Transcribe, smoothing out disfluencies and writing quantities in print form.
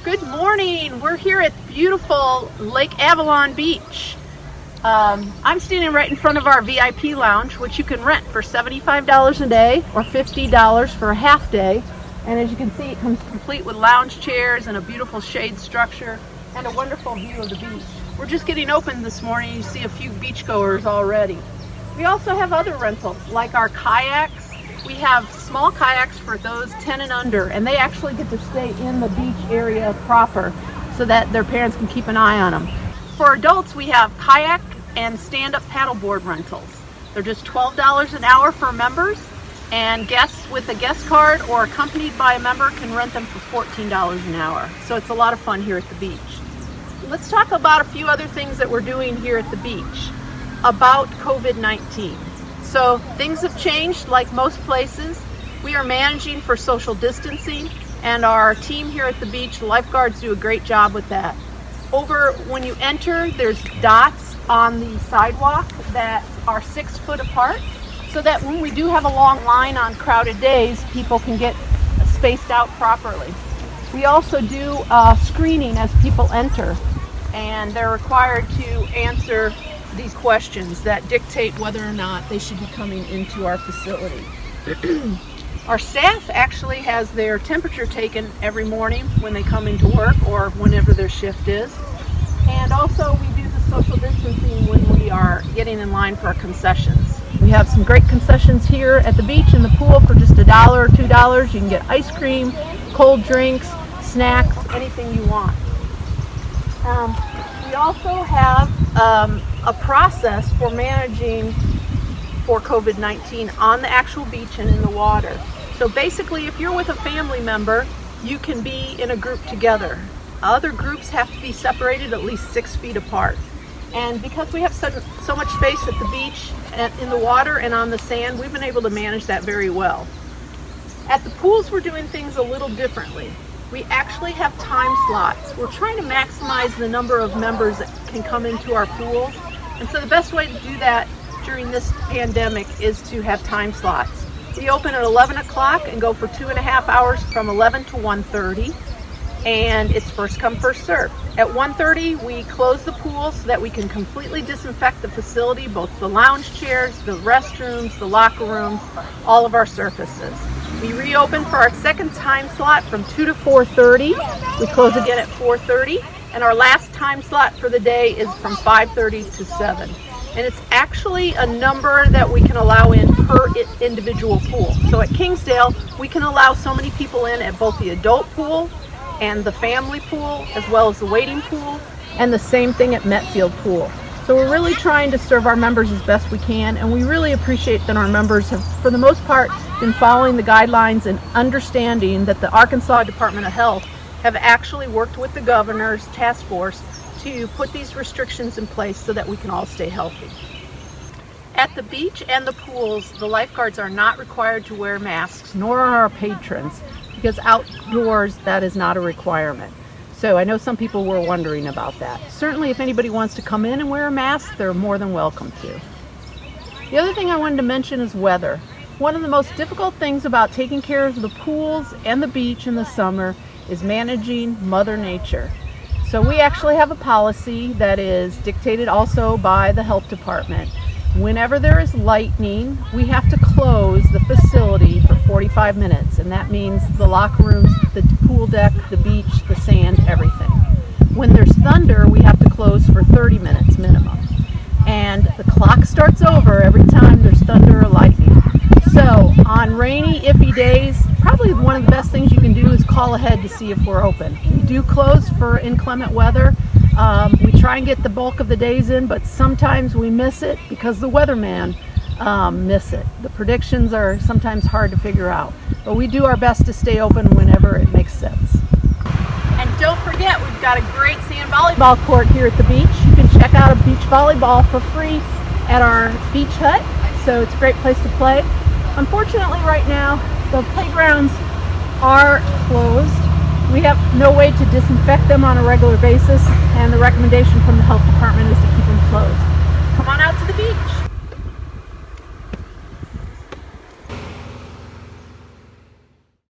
Good morning. We're here at beautiful Lake Avalon Beach. I'm standing right in front of our VIP lounge, which you can rent for $75 a day or $50 for a half day. And as you can see, it comes complete with lounge chairs and a beautiful shade structure and a wonderful view of the beach. We're just getting open this morning. You see a few beachgoers already. We also have other rentals like our kayaks. We have small kayaks for those 10 and under, and they actually get to stay in the beach area proper so that their parents can keep an eye on them. For adults, we have kayak and stand-up paddleboard rentals. They're just $12 an hour for members, and guests with a guest card or accompanied by a member can rent them for $14 an hour. So it's a lot of fun here at the beach. Let's talk about a few other things that we're doing here at the beach about COVID-19. So things have changed like most places. We are managing for social distancing, and our team here at the beach, the lifeguards, do a great job with that. When you enter, there's dots on the sidewalk that are 6 foot apart, so that when we do have a long line on crowded days, people can get spaced out properly. We also do screening as people enter, and they're required to answer these questions that dictate whether or not they should be coming into our facility. Our staff actually has their temperature taken every morning when they come into work or whenever their shift is. And also we do the social distancing when we are getting in line for our concessions. We have some great concessions here at the beach and the pool for just $1 or $2. You can get ice cream, cold drinks, snacks, anything you want. We also have a process for managing for COVID-19 on the actual beach and in the water. So basically, if you're with a family member, you can be in a group together. Other groups have to be separated at least 6 feet apart. And because we have so much space at the beach, and in the water and on the sand, we've been able to manage that very well. At the pools, we're doing things a little differently. We actually have time slots. We're trying to maximize the number of members that can come into our pools. And so the best way to do that during this pandemic is to have time slots. We open at 11 o'clock and go for 2.5 hours from 11 to 1:30. And it's first come, first serve. At 1:30, we close the pool so that we can completely disinfect the facility, both the lounge chairs, the restrooms, the locker rooms, all of our surfaces. We reopen for our second time slot from 2 to 4:30. We close again at 4:30. And our last time slot for the day is from 5:30 to 7. And it's actually a number that we can allow in per individual pool. So at Kingsdale, we can allow so many people in at both the adult pool and the family pool, as well as the wading pool, and the same thing at Metfield Pool. So we're really trying to serve our members as best we can, and we really appreciate that our members have, for the most part, been following the guidelines and understanding that the Arkansas Department of Health have actually worked with the governor's task force to put these restrictions in place so that we can all stay healthy. At the beach and the pools, the lifeguards are not required to wear masks, nor are our patrons, because outdoors that is not a requirement. So I know some people were wondering about that. Certainly if anybody wants to come in and wear a mask, they're more than welcome to. The other thing I wanted to mention is weather. One of the most difficult things about taking care of the pools and the beach in the summer is managing Mother Nature. So we actually have a policy that is dictated also by the health department. Whenever there is lightning, we have to close the facility for 45 minutes, and that means the locker rooms, the pool deck, the beach, the sand, everything. When there's thunder, we have to close for 30 minutes minimum. And the clock starts over every time there's thunder or lightning. So on rainy, iffy days, probably one of the best things you can do is call ahead to see if we're open. We do close for inclement weather. We try and get the bulk of the days in, but sometimes we miss it because the weatherman miss it. The predictions are sometimes hard to figure out, but we do our best to stay open whenever it makes sense. And don't forget, we've got a great sand volleyball court here at the beach. You can check out a beach volleyball for free at our beach hut, so it's a great place to play. Unfortunately, right now, the playgrounds are closed. We have no way to disinfect them on a regular basis, and the recommendation from the health department is to keep them closed.